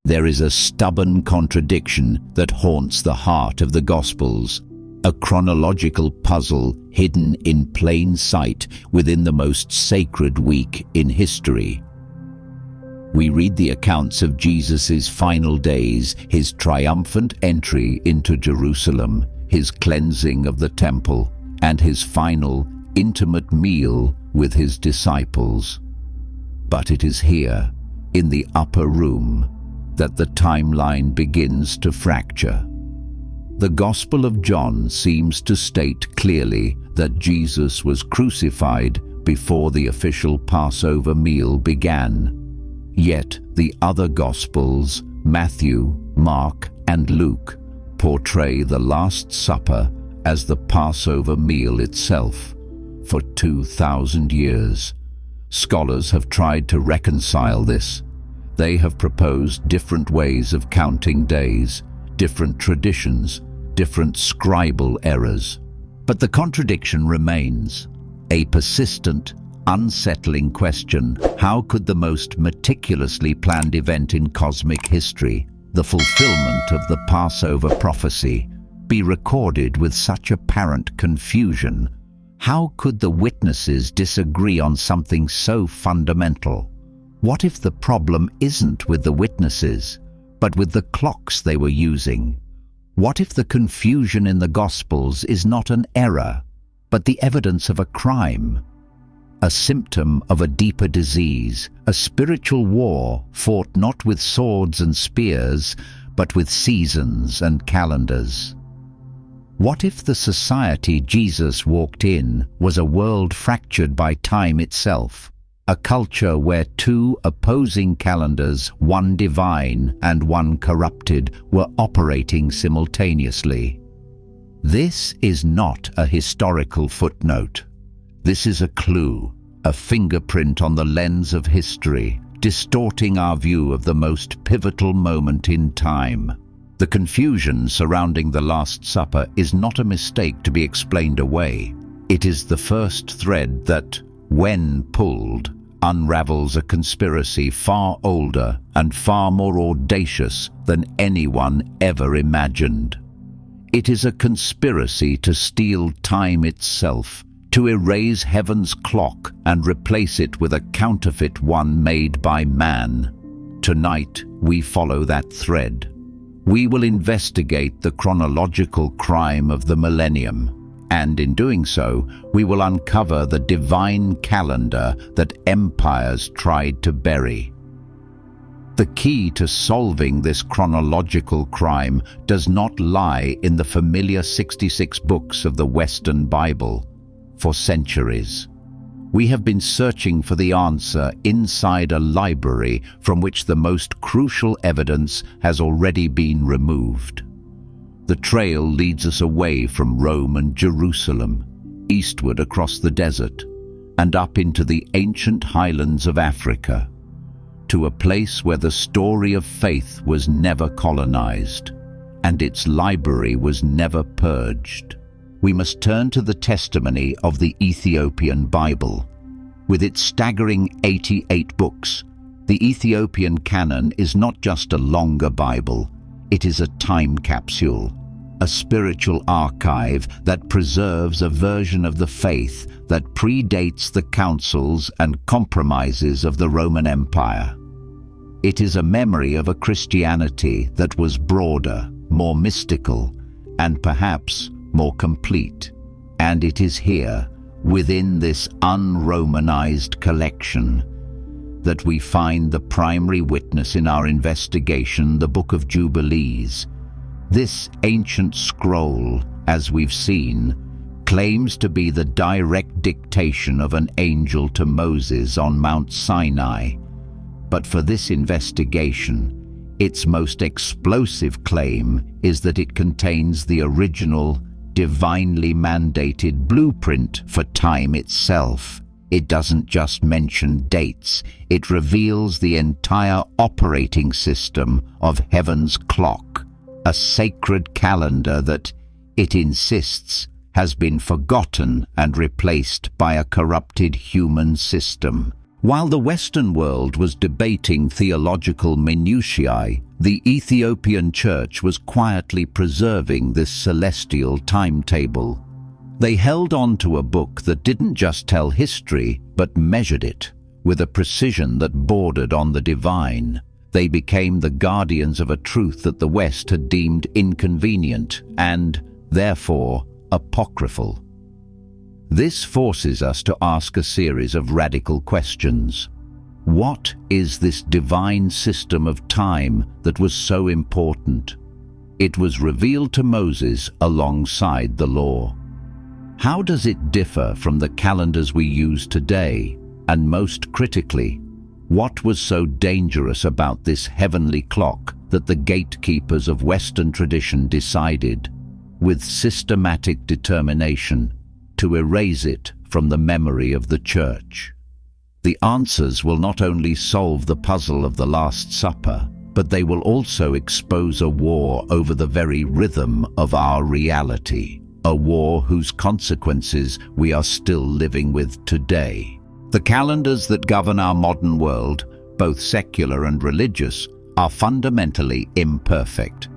There is a stubborn contradiction that haunts the heart of the Gospels, a chronological puzzle hidden in plain sight within the most sacred week in history. We read the accounts of Jesus' final days, his triumphant entry into Jerusalem, his cleansing of the temple, and his final, intimate meal with his disciples. But it is here, in the upper room, that the timeline begins to fracture. The Gospel of John seems to state clearly that Jesus was crucified before the official Passover meal began. Yet the other Gospels, Matthew, Mark, and Luke, portray the Last Supper as the Passover meal itself. For 2,000 years, scholars have tried to reconcile this. They have proposed different ways of counting days, different traditions, different scribal errors. But the contradiction remains, a persistent, unsettling question. How could the most meticulously planned event in cosmic history, the fulfillment of the Passover prophecy, be recorded with such apparent confusion? How could the witnesses disagree on something so fundamental? What if the problem isn't with the witnesses, but with the clocks they were using? What if the confusion in the Gospels is not an error, but the evidence of a crime? A symptom of a deeper disease, a spiritual war fought not with swords and spears, but with seasons and calendars. What if the society Jesus walked in was a world fractured by time itself? A culture where two opposing calendars, one divine and one corrupted, were operating simultaneously. This is not a historical footnote. This is a clue, a fingerprint on the lens of history, distorting our view of the most pivotal moment in time. The confusion surrounding the Last Supper is not a mistake to be explained away. It is the first thread that, when pulled, unravels a conspiracy far older and far more audacious than anyone ever imagined. It is a conspiracy to steal time itself, to erase heaven's clock and replace it with a counterfeit one made by man. Tonight, we follow that thread. We will investigate the chronological crime of the millennium, and in doing so, we will uncover the divine calendar that empires tried to bury. The key to solving this chronological crime does not lie in the familiar 66 books of the Western Bible. For centuries, we have been searching for the answer inside a library from which the most crucial evidence has already been removed. The trail leads us away from Rome and Jerusalem, eastward across the desert, and up into the ancient highlands of Africa, to a place where the story of faith was never colonized, and its library was never purged. We must turn to the testimony of the Ethiopian Bible. With its staggering 88 books, the Ethiopian canon is not just a longer Bible, it is a time capsule, a spiritual archive that preserves a version of the faith that predates the councils and compromises of the Roman Empire. It is a memory of a Christianity that was broader, more mystical, and perhaps more complete. And it is here, within this un-Romanized collection, that we find the primary witness in our investigation, the Book of Jubilees. This ancient scroll, as we've seen, claims to be the direct dictation of an angel to Moses on Mount Sinai. But for this investigation, its most explosive claim is that it contains the original, divinely mandated blueprint for time itself. It doesn't just mention dates, it reveals the entire operating system of heaven's clock, a sacred calendar that, it insists, has been forgotten and replaced by a corrupted human system. While the Western world was debating theological minutiae, the Ethiopian church was quietly preserving this celestial timetable. They held on to a book that didn't just tell history, but measured it, with a precision that bordered on the divine. They became the guardians of a truth that the West had deemed inconvenient and, therefore, apocryphal. This forces us to ask a series of radical questions. What is this divine system of time that was so important? It was revealed to Moses alongside the law. How does it differ from the calendars we use today? And most critically, what was so dangerous about this heavenly clock that the gatekeepers of Western tradition decided, with systematic determination, to erase it from the memory of the Church? The answers will not only solve the puzzle of the Last Supper, but they will also expose a war over the very rhythm of our reality, a war whose consequences we are still living with today. The calendars that govern our modern world, both secular and religious, are fundamentally imperfect.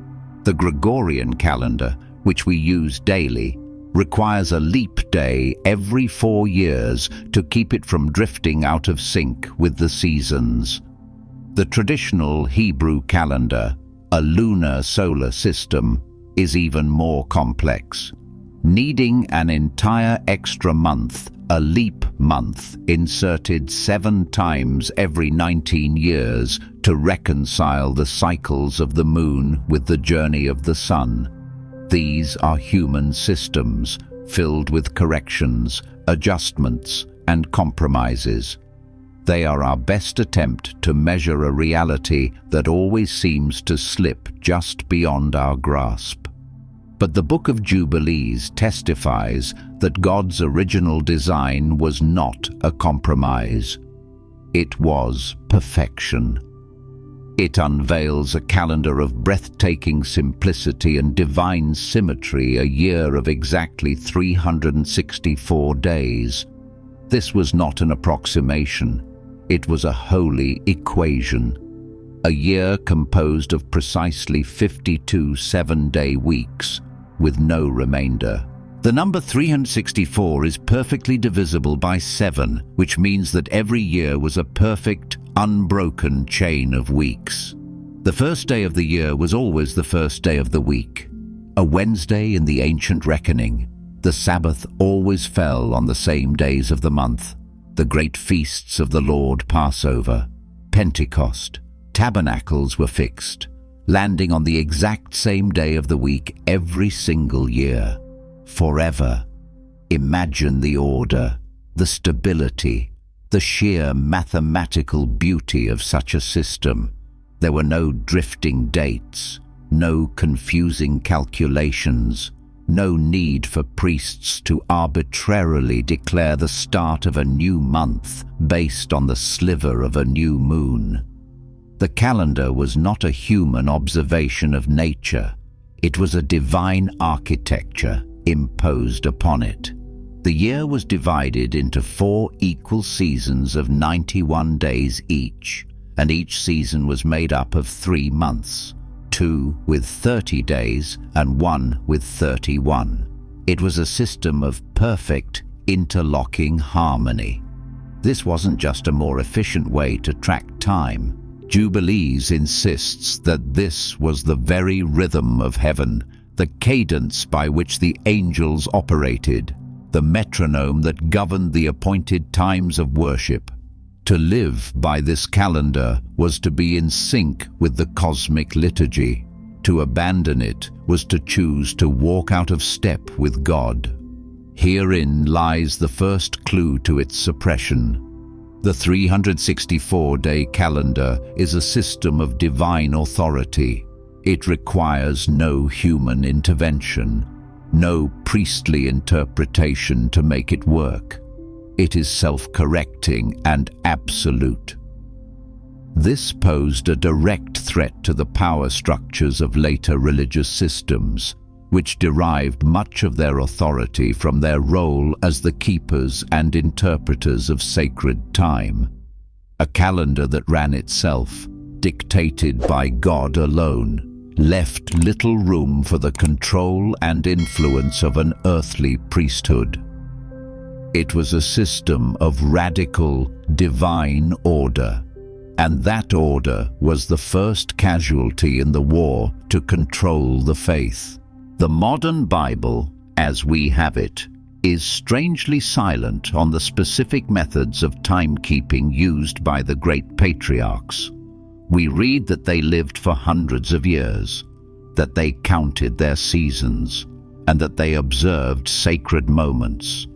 The Gregorian calendar, which we use daily, requires a leap day every 4 years to keep it from drifting out of sync with the seasons. The traditional Hebrew calendar, a lunar solar system, is even more complex, needing an entire extra month, a leap month, inserted 7 times every 19 years to reconcile the cycles of the moon with the journey of the sun. These are human systems filled with corrections, adjustments, and compromises. They are our best attempt to measure a reality that always seems to slip just beyond our grasp. But the Book of Jubilees testifies that God's original design was not a compromise. It was perfection. It unveils a calendar of breathtaking simplicity and divine symmetry, a year of exactly 364 days. This was not an approximation. It was a holy equation. A year composed of precisely 52 7-day weeks, with no remainder. The number 364 is perfectly divisible by 7, which means that every year was a perfect, unbroken chain of weeks. The first day of the year was always the first day of the week. A Wednesday in the ancient reckoning, the Sabbath always fell on the same days of the month. The great feasts of the Lord, Passover, Pentecost, Tabernacles were fixed, landing on the exact same day of the week every single year, forever. Imagine the order, the stability, the sheer mathematical beauty of such a system. There were no drifting dates, no confusing calculations, no need for priests to arbitrarily declare the start of a new month based on the sliver of a new moon. The calendar was not a human observation of nature. It was a divine architecture imposed upon it. The year was divided into 4 equal seasons of 91 days each, and each season was made up of 3 months, 2 with 30 days and 1 with 31. It was a system of perfect, interlocking harmony. This wasn't just a more efficient way to track time. Jubilees insists that this was the very rhythm of heaven, the cadence by which the angels operated, the metronome that governed the appointed times of worship. To live by this calendar was to be in sync with the cosmic liturgy. To abandon it was to choose to walk out of step with God. Herein lies the first clue to its suppression. The 364-day calendar is a system of divine authority. It requires no human intervention, no priestly interpretation to make it work. It is self-correcting and absolute. This posed a direct threat to the power structures of later religious systems, which derived much of their authority from their role as the keepers and interpreters of sacred time. a calendar that ran itself, dictated by God alone, left little room for the control and influence of an earthly priesthood. It was a system of radical, divine order, and that order was the first casualty in the war to control the faith. The modern Bible, as we have it, is strangely silent on the specific methods of timekeeping used by the great patriarchs. We read that they lived for hundreds of years, that they counted their seasons, and that they observed sacred moments.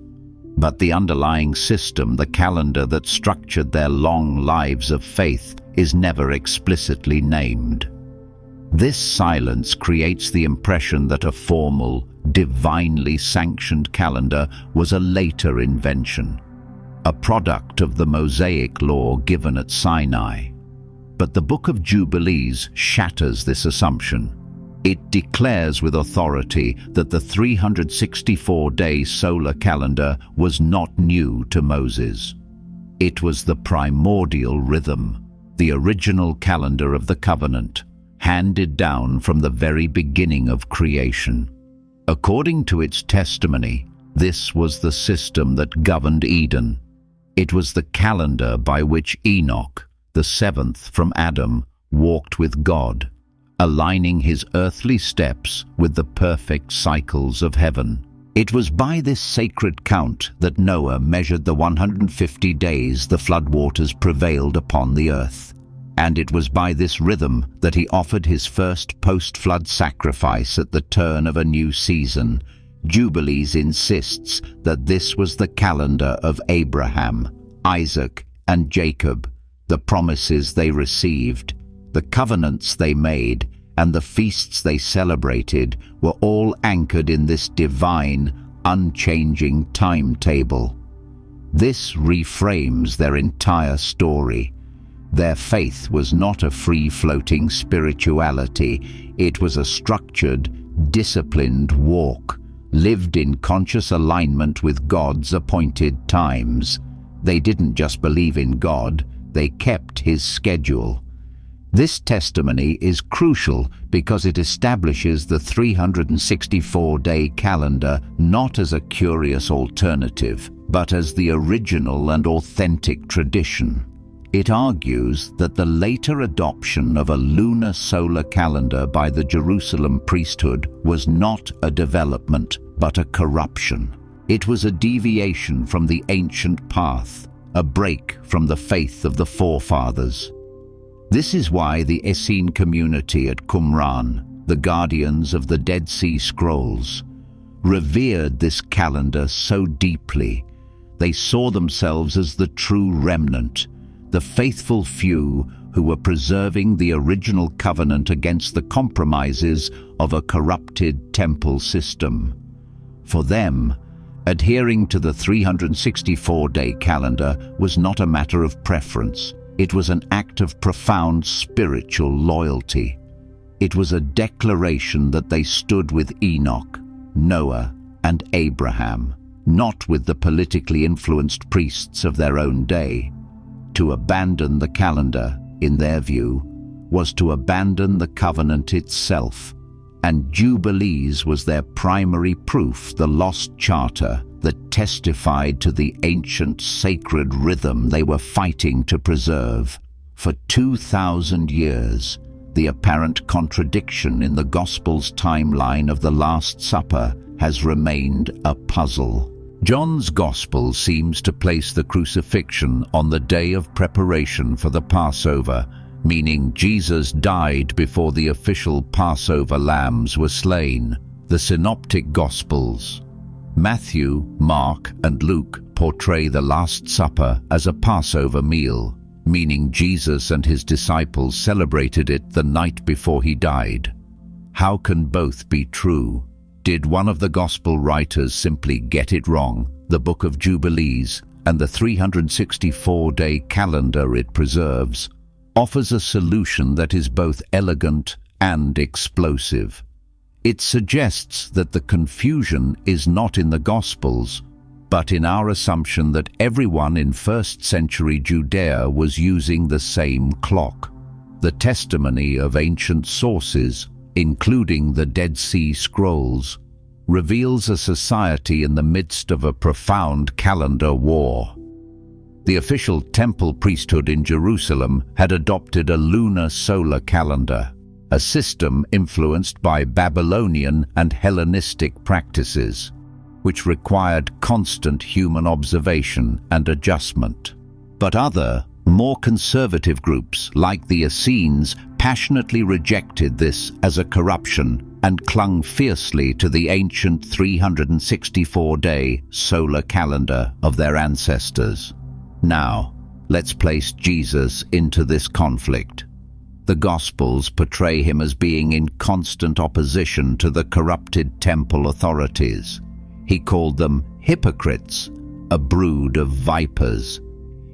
But the underlying system, the calendar that structured their long lives of faith, is never explicitly named. This silence creates the impression that a formal, divinely sanctioned calendar was a later invention, a product of the Mosaic law given at Sinai. But the Book of Jubilees shatters this assumption. It declares with authority that the 364-day solar calendar was not new to Moses. It was the primordial rhythm, the original calendar of the covenant, handed down from the very beginning of creation. According to its testimony, this was the system that governed Eden. It was the calendar by which Enoch, the seventh from Adam, walked with God, aligning his earthly steps with the perfect cycles of heaven. It was by this sacred count that Noah measured the 150 days the floodwaters prevailed upon the earth. And it was by this rhythm that he offered his first post-flood sacrifice at the turn of a new season. Jubilees insists that this was the calendar of Abraham, Isaac, and Jacob, the promises they received, the covenants they made, and the feasts they celebrated were all anchored in this divine, unchanging timetable. This reframes their entire story. Their faith was not a free-floating spirituality. It was a structured, disciplined walk, lived in conscious alignment with God's appointed times. They didn't just believe in God, they kept his schedule. This testimony is crucial because it establishes the 364-day calendar not as a curious alternative, but as the original and authentic tradition. It argues that the later adoption of a lunar solar calendar by the Jerusalem priesthood was not a development, but a corruption. It was a deviation from the ancient path, a break from the faith of the forefathers. This is why the Essene community at Qumran, the guardians of the Dead Sea Scrolls, revered this calendar so deeply. They saw themselves as the true remnant, the faithful few who were preserving the original covenant against the compromises of a corrupted temple system. For them, adhering to the 364-day calendar was not a matter of preference. It was an act of profound spiritual loyalty. It was a declaration that they stood with Enoch, Noah, and Abraham, not with the politically influenced priests of their own day. To abandon the calendar, in their view, was to abandon the covenant itself, and Jubilees was their primary proof, the lost charter that testified to the ancient sacred rhythm they were fighting to preserve. For 2,000 years, the apparent contradiction in the Gospel's timeline of the Last Supper has remained a puzzle. John's Gospel seems to place the crucifixion on the day of preparation for the Passover, meaning Jesus died before the official Passover lambs were slain. The Synoptic Gospels, Matthew, Mark, and Luke, portray the Last Supper as a Passover meal, meaning Jesus and his disciples celebrated it the night before he died. How can both be true? Did one of the Gospel writers simply get it wrong? The Book of Jubilees and the 364-day calendar it preserves offers a solution that is both elegant and explosive. It suggests that the confusion is not in the Gospels, but in our assumption that everyone in first-century Judea was using the same clock. The testimony of ancient sources, including the Dead Sea Scrolls, reveals a society in the midst of a profound calendar war. The official temple priesthood in Jerusalem had adopted a lunar solar calendar, a system influenced by Babylonian and Hellenistic practices, which required constant human observation and adjustment. But other, more conservative groups, like the Essenes, passionately rejected this as a corruption and clung fiercely to the ancient 364-day solar calendar of their ancestors. Now, let's place Jesus into this conflict. The Gospels portray him as being in constant opposition to the corrupted temple authorities. He called them hypocrites, a brood of vipers.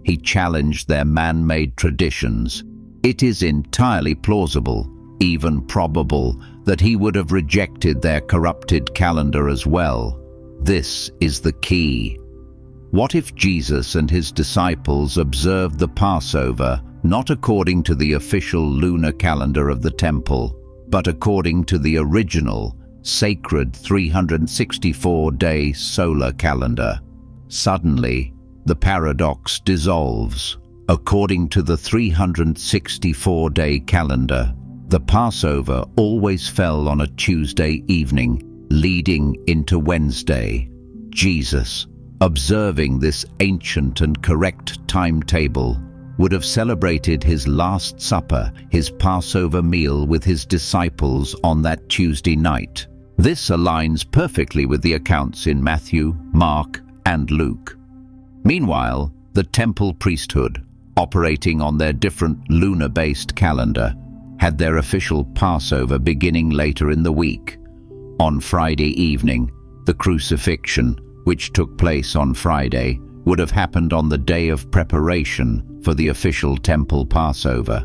He challenged their man-made traditions. It is entirely plausible, even probable, that he would have rejected their corrupted calendar as well. This is the key. What if Jesus and his disciples observed the Passover not according to the official lunar calendar of the temple, but according to the original, sacred 364-day solar calendar? Suddenly, the paradox dissolves. According to the 364-day calendar, the Passover always fell on a Tuesday evening, leading into Wednesday. Jesus, observing this ancient and correct timetable, would have celebrated his Last Supper, his Passover meal, with his disciples on that Tuesday night. This aligns perfectly with the accounts in Matthew, Mark, and Luke. Meanwhile, the temple priesthood, operating on their different lunar-based calendar, had their official Passover beginning later in the week. On Friday evening, the crucifixion, which took place on Friday, would have happened on the day of preparation for the official temple Passover.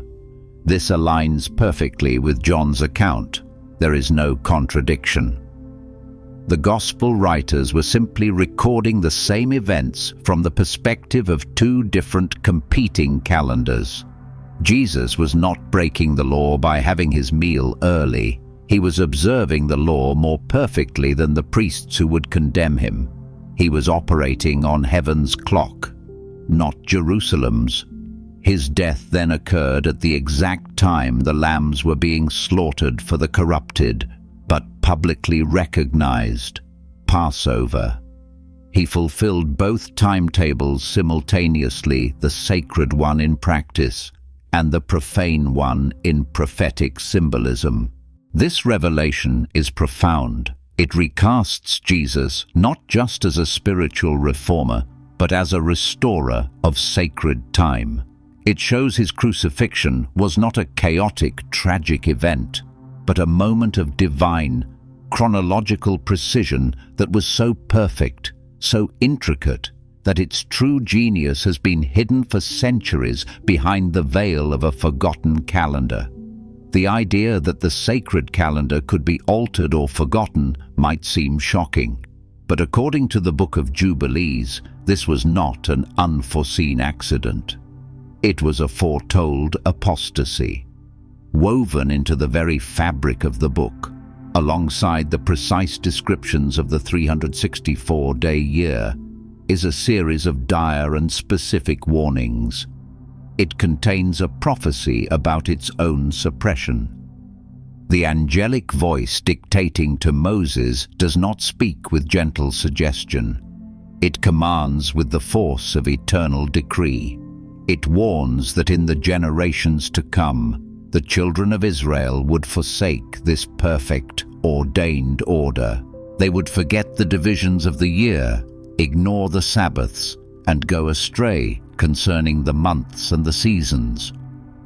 This aligns perfectly with John's account. There is no contradiction. The Gospel writers were simply recording the same events from the perspective of two different competing calendars. Jesus was not breaking the law by having his meal early. He was observing the law more perfectly than the priests who would condemn him. He was operating on heaven's clock, not Jerusalem's. His death then occurred at the exact time the lambs were being slaughtered for the corrupted, but publicly recognized, Passover. He fulfilled both timetables simultaneously, the sacred one in practice and the profane one in prophetic symbolism. This revelation is profound. It recasts Jesus not just as a spiritual reformer, but as a restorer of sacred time. It shows his crucifixion was not a chaotic, tragic event, but a moment of divine, chronological precision that was so perfect, so intricate, that its true genius has been hidden for centuries behind the veil of a forgotten calendar. The idea that the sacred calendar could be altered or forgotten might seem shocking, but according to the Book of Jubilees, this was not an unforeseen accident. It was a foretold apostasy. Woven into the very fabric of the book, alongside the precise descriptions of the 364-day year, is a series of dire and specific warnings. It contains a prophecy about its own suppression. The angelic voice dictating to Moses does not speak with gentle suggestion. It commands with the force of eternal decree. It warns that in the generations to come, the children of Israel would forsake this perfect, ordained order. They would forget the divisions of the year, ignore the Sabbaths, and go astray concerning the months and the seasons.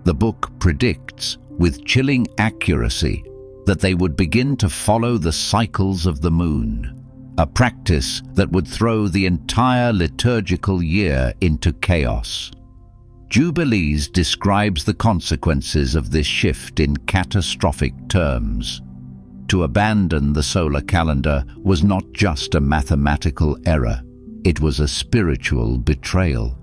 The book predicts, with chilling accuracy, that they would begin to follow the cycles of the moon, a practice that would throw the entire liturgical year into chaos. Jubilees describes the consequences of this shift in catastrophic terms. To abandon the solar calendar was not just a mathematical error. It was a spiritual betrayal.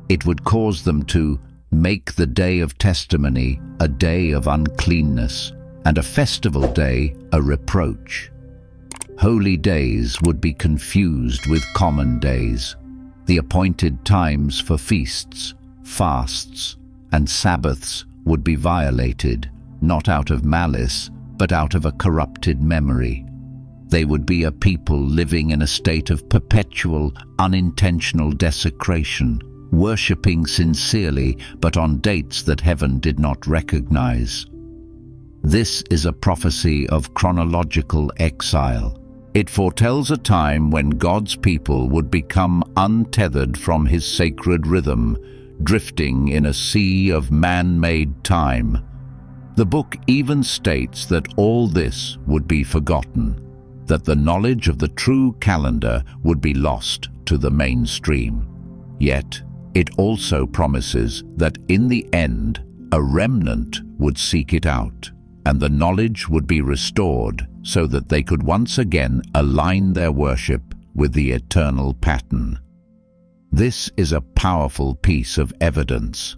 It would cause them to make the day of testimony a day of uncleanness, and a festival day a reproach. Holy days would be confused with common days. The appointed times for feasts, fasts, and Sabbaths would be violated, not out of malice, but out of a corrupted memory. They would be a people living in a state of perpetual, unintentional desecration, worshipping sincerely, but on dates that heaven did not recognize. This is a prophecy of chronological exile. It foretells a time when God's people would become untethered from his sacred rhythm, drifting in a sea of man-made time. The book even states that all this would be forgotten, that the knowledge of the true calendar would be lost to the mainstream. Yet, it also promises that in the end, a remnant would seek it out, and the knowledge would be restored so that they could once again align their worship with the eternal pattern. This is a powerful piece of evidence.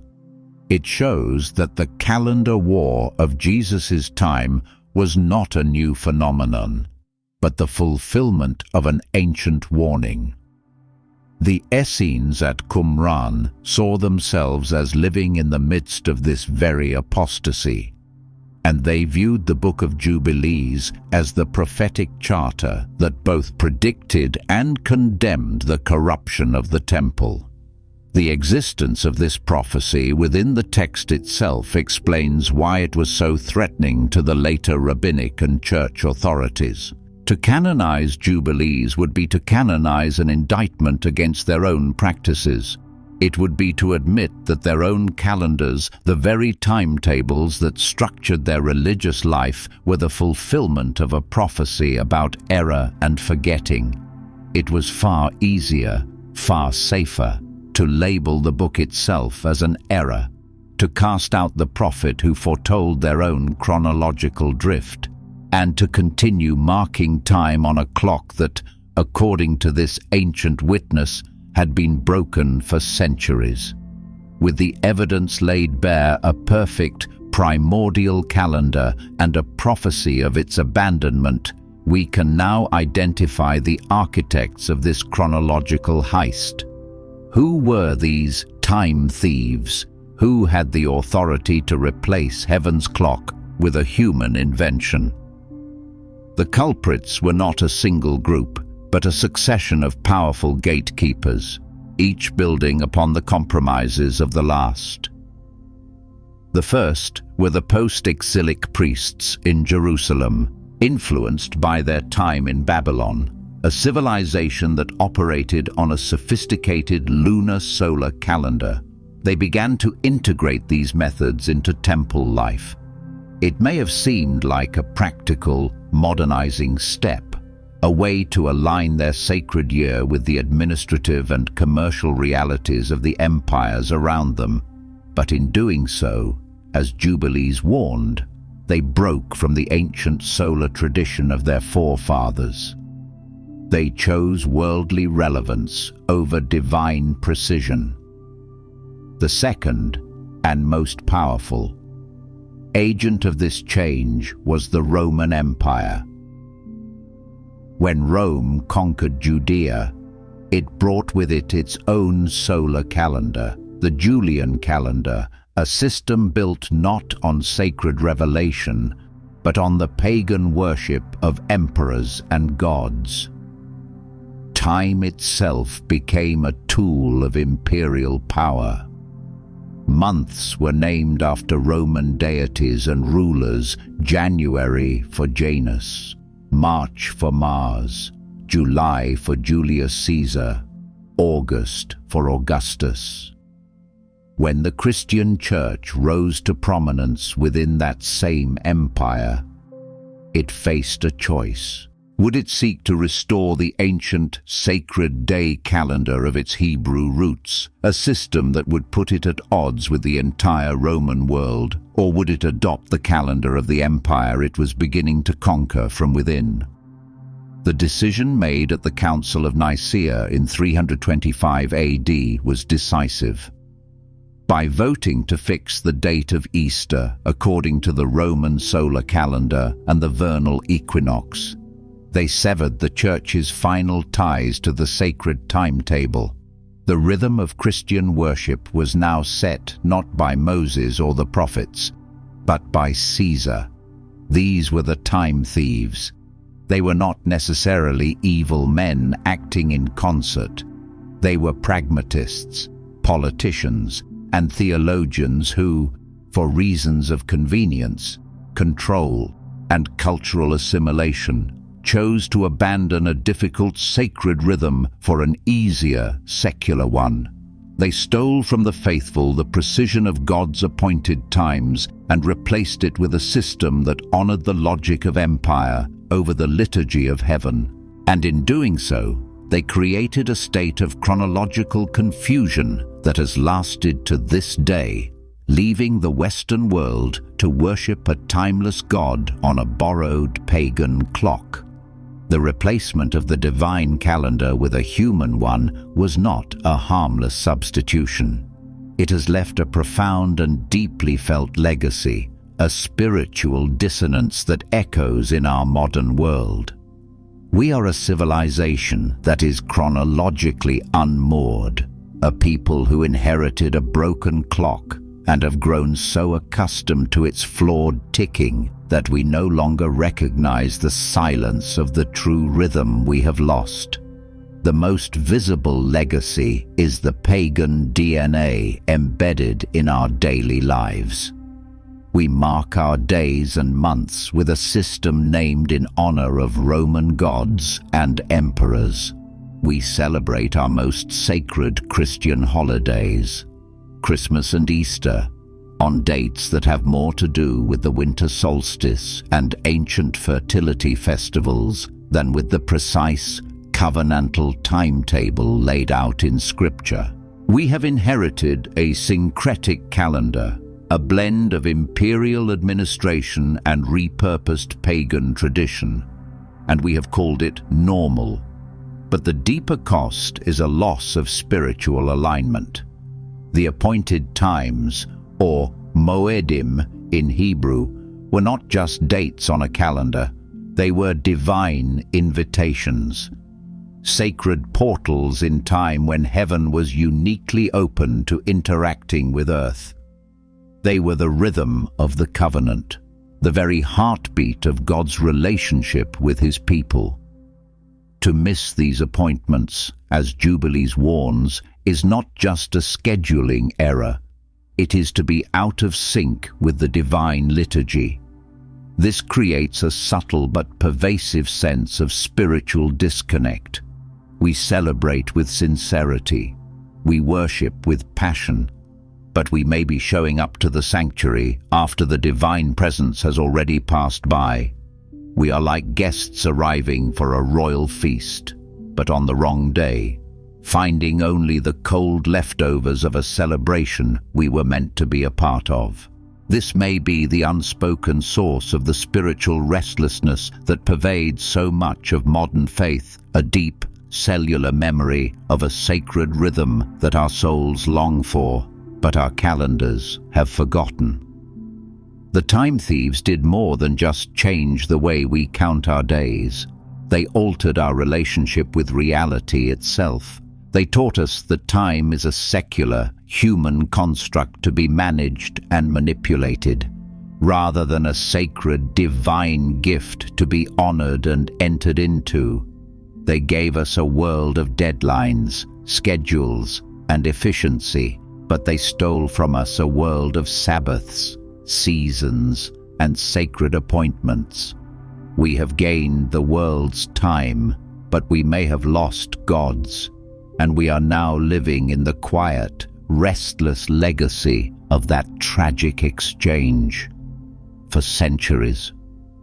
It shows that the calendar war of Jesus' time was not a new phenomenon, but the fulfillment of an ancient warning. The Essenes at Qumran saw themselves as living in the midst of this very apostasy, and they viewed the Book of Jubilees as the prophetic charter that both predicted and condemned the corruption of the temple. The existence of this prophecy within the text itself explains why it was so threatening to the later rabbinic and church authorities. To canonize Jubilees would be to canonize an indictment against their own practices. It would be to admit that their own calendars, the very timetables that structured their religious life, were the fulfillment of a prophecy about error and forgetting. It was far easier, far safer, to label the book itself as an error, to cast out the prophet who foretold their own chronological drift, and to continue marking time on a clock that, according to this ancient witness, had been broken for centuries. With the evidence laid bare, a perfect, primordial calendar and a prophecy of its abandonment, we can now identify the architects of this chronological heist. Who were these time thieves? Who had the authority to replace heaven's clock with a human invention? The culprits were not a single group, but a succession of powerful gatekeepers, each building upon the compromises of the last. The first were the post-exilic priests in Jerusalem, influenced by their time in Babylon, a civilization that operated on a sophisticated lunar-solar calendar. They began to integrate these methods into temple life. It may have seemed like a practical, modernizing step, a way to align their sacred year with the administrative and commercial realities of the empires around them. But in doing so, as Jubilees warned, they broke from the ancient solar tradition of their forefathers. They chose worldly relevance over divine precision. The second, and most powerful, agent of this change was the Roman Empire. When Rome conquered Judea, it brought with it its own solar calendar, the Julian calendar, a system built not on sacred revelation, but on the pagan worship of emperors and gods. Time itself became a tool of imperial power. Months were named after Roman deities and rulers: January for Janus, March for Mars, July for Julius Caesar, August for Augustus. When the Christian Church rose to prominence within that same empire, it faced a choice. Would it seek to restore the ancient sacred day calendar of its Hebrew roots, a system that would put it at odds with the entire Roman world, or would it adopt the calendar of the empire it was beginning to conquer from within? The decision made at the Council of Nicaea in 325 AD was decisive. By voting to fix the date of Easter according to the Roman solar calendar and the vernal equinox, they severed the Church's final ties to the sacred timetable. The rhythm of Christian worship was now set not by Moses or the prophets, but by Caesar. These were the time thieves. They were not necessarily evil men acting in concert. They were pragmatists, politicians, and theologians who, for reasons of convenience, control, and cultural assimilation, chose to abandon a difficult sacred rhythm for an easier secular one. They stole from the faithful the precision of God's appointed times and replaced it with a system that honored the logic of empire over the liturgy of heaven. And in doing so, they created a state of chronological confusion that has lasted to this day, leaving the Western world to worship a timeless God on a borrowed pagan clock. The replacement of the divine calendar with a human one was not a harmless substitution. It has left a profound and deeply felt legacy, a spiritual dissonance that echoes in our modern world. We are a civilization that is chronologically unmoored, a people who inherited a broken clock and have grown so accustomed to its flawed ticking that we no longer recognize the silence of the true rhythm we have lost. The most visible legacy is the pagan DNA embedded in our daily lives. We mark our days and months with a system named in honor of Roman gods and emperors. We celebrate our most sacred Christian holidays, Christmas and Easter, on dates that have more to do with the winter solstice and ancient fertility festivals than with the precise, covenantal timetable laid out in Scripture. We have inherited a syncretic calendar, a blend of imperial administration and repurposed pagan tradition, and we have called it normal. But the deeper cost is a loss of spiritual alignment. The appointed times, or Moedim in Hebrew, were not just dates on a calendar, they were divine invitations. Sacred portals in time when heaven was uniquely open to interacting with earth. They were the rhythm of the covenant, the very heartbeat of God's relationship with his people. To miss these appointments, as Jubilees warns, is not just a scheduling error. It is to be out of sync with the divine liturgy. This creates a subtle but pervasive sense of spiritual disconnect. We celebrate with sincerity. We worship with passion. But we may be showing up to the sanctuary after the divine presence has already passed by. We are like guests arriving for a royal feast, but on the wrong day, finding only the cold leftovers of a celebration we were meant to be a part of. This may be the unspoken source of the spiritual restlessness that pervades so much of modern faith, a deep, cellular memory of a sacred rhythm that our souls long for, but our calendars have forgotten. The time thieves did more than just change the way we count our days. They altered our relationship with reality itself. They taught us that time is a secular, human construct to be managed and manipulated, rather than a sacred, divine gift to be honored and entered into. They gave us a world of deadlines, schedules, and efficiency, but they stole from us a world of Sabbaths, seasons, and sacred appointments. We have gained the world's time, but we may have lost God's, and we are now living in the quiet, restless legacy of that tragic exchange. For centuries,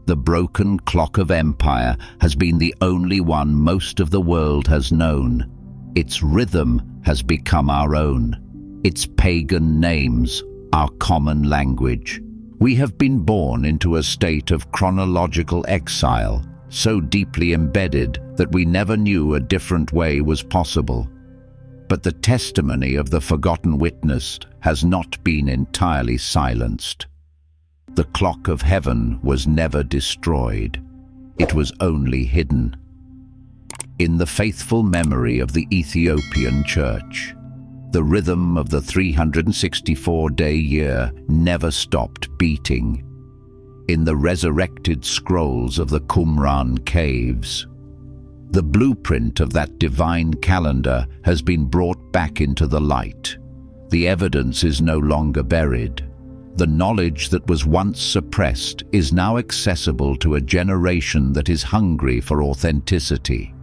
the broken clock of empire has been the only one most of the world has known. Its rhythm has become our own, its pagan names our common language. We have been born into a state of chronological exile, so deeply embedded that we never knew a different way was possible. But the testimony of the forgotten witness has not been entirely silenced. The clock of heaven was never destroyed. It was only hidden. In the faithful memory of the Ethiopian church, the rhythm of the 364-day year never stopped beating. In the resurrected scrolls of the Qumran caves, the blueprint of that divine calendar has been brought back into the light. The evidence is no longer buried. The knowledge that was once suppressed is now accessible to a generation that is hungry for authenticity,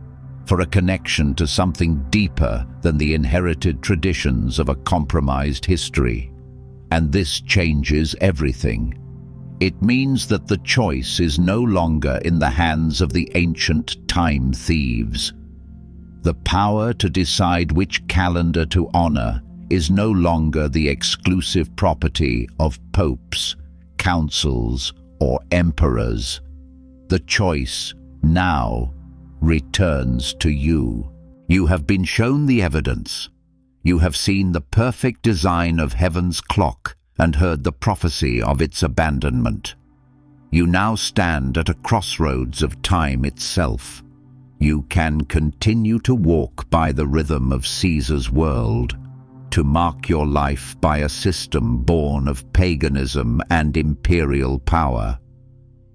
for a connection to something deeper than the inherited traditions of a compromised history. And this changes everything. It means that the choice is no longer in the hands of the ancient time thieves. The power to decide which calendar to honor is no longer the exclusive property of popes, councils, or emperors. The choice now returns to you. You have been shown the evidence. You have seen the perfect design of heaven's clock and heard the prophecy of its abandonment. You now stand at a crossroads of time itself. You can continue to walk by the rhythm of Caesar's world, to mark your life by a system born of paganism and imperial power.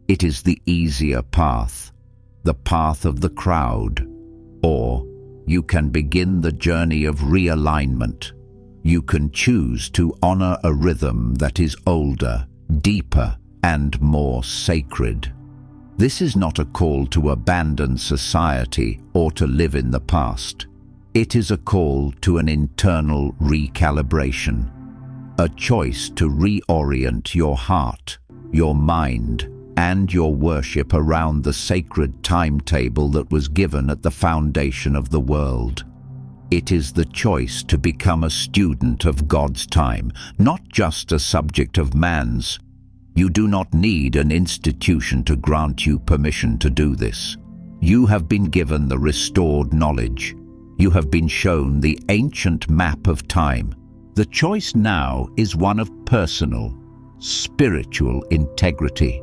It is the easier path, the path of the crowd. Or you can begin the journey of realignment. You can choose to honor a rhythm that is older, deeper, and more sacred. This is not a call to abandon society or to live in the past. It is a call to an internal recalibration, a choice to reorient your heart, your mind, and your worship around the sacred timetable that was given at the foundation of the world. It is the choice to become a student of God's time, not just a subject of man's. You do not need an institution to grant you permission to do this. You have been given the restored knowledge. You have been shown the ancient map of time. The choice now is one of personal, spiritual integrity.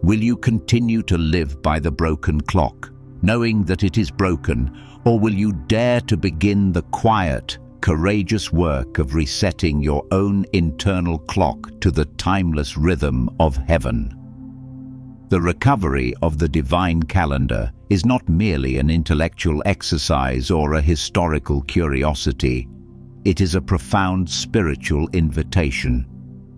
Will you continue to live by the broken clock, knowing that it is broken, or will you dare to begin the quiet, courageous work of resetting your own internal clock to the timeless rhythm of heaven? The recovery of the divine calendar is not merely an intellectual exercise or a historical curiosity. It is a profound spiritual invitation.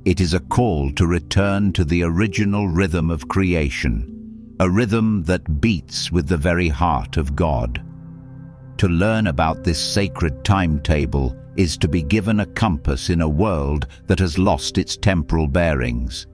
It is a call to return to the original rhythm of creation, a rhythm that beats with the very heart of God. To learn about this sacred timetable is to be given a compass in a world that has lost its temporal bearings.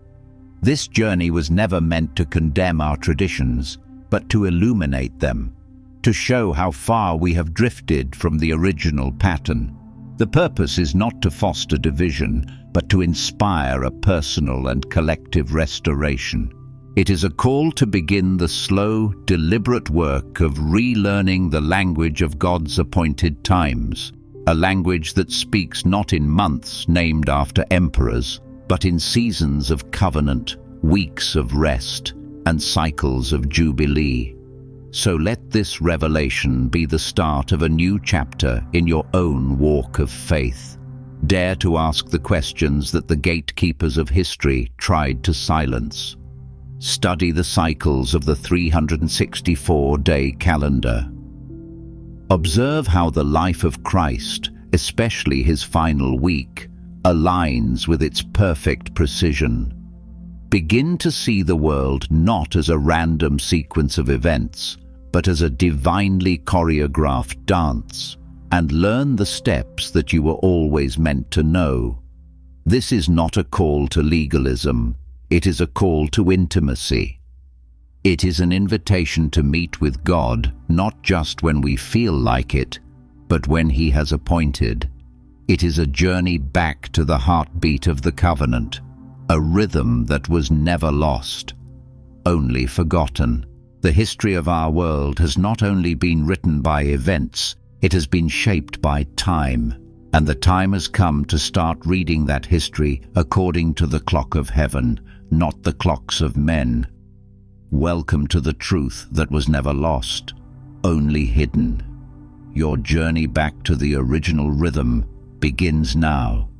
This journey was never meant to condemn our traditions, but to illuminate them, to show how far we have drifted from the original pattern. The purpose is not to foster division, but to inspire a personal and collective restoration. It is a call to begin the slow, deliberate work of relearning the language of God's appointed times, a language that speaks not in months named after emperors, but in seasons of covenant, weeks of rest, and cycles of jubilee. So let this revelation be the start of a new chapter in your own walk of faith. Dare to ask the questions that the gatekeepers of history tried to silence. Study the cycles of the 364-day calendar. Observe how the life of Christ, especially his final week, aligns with its perfect precision. Begin to see the world not as a random sequence of events, but as a divinely choreographed dance, and learn the steps that you were always meant to know. This is not a call to legalism. It is a call to intimacy. It is an invitation to meet with God, not just when we feel like it, but when He has appointed. It is a journey back to the heartbeat of the covenant, a rhythm that was never lost, only forgotten. The history of our world has not only been written by events, it has been shaped by time. And the time has come to start reading that history according to the clock of heaven, not the clocks of men. Welcome to the truth that was never lost, only hidden. Your journey back to the original rhythm begins now.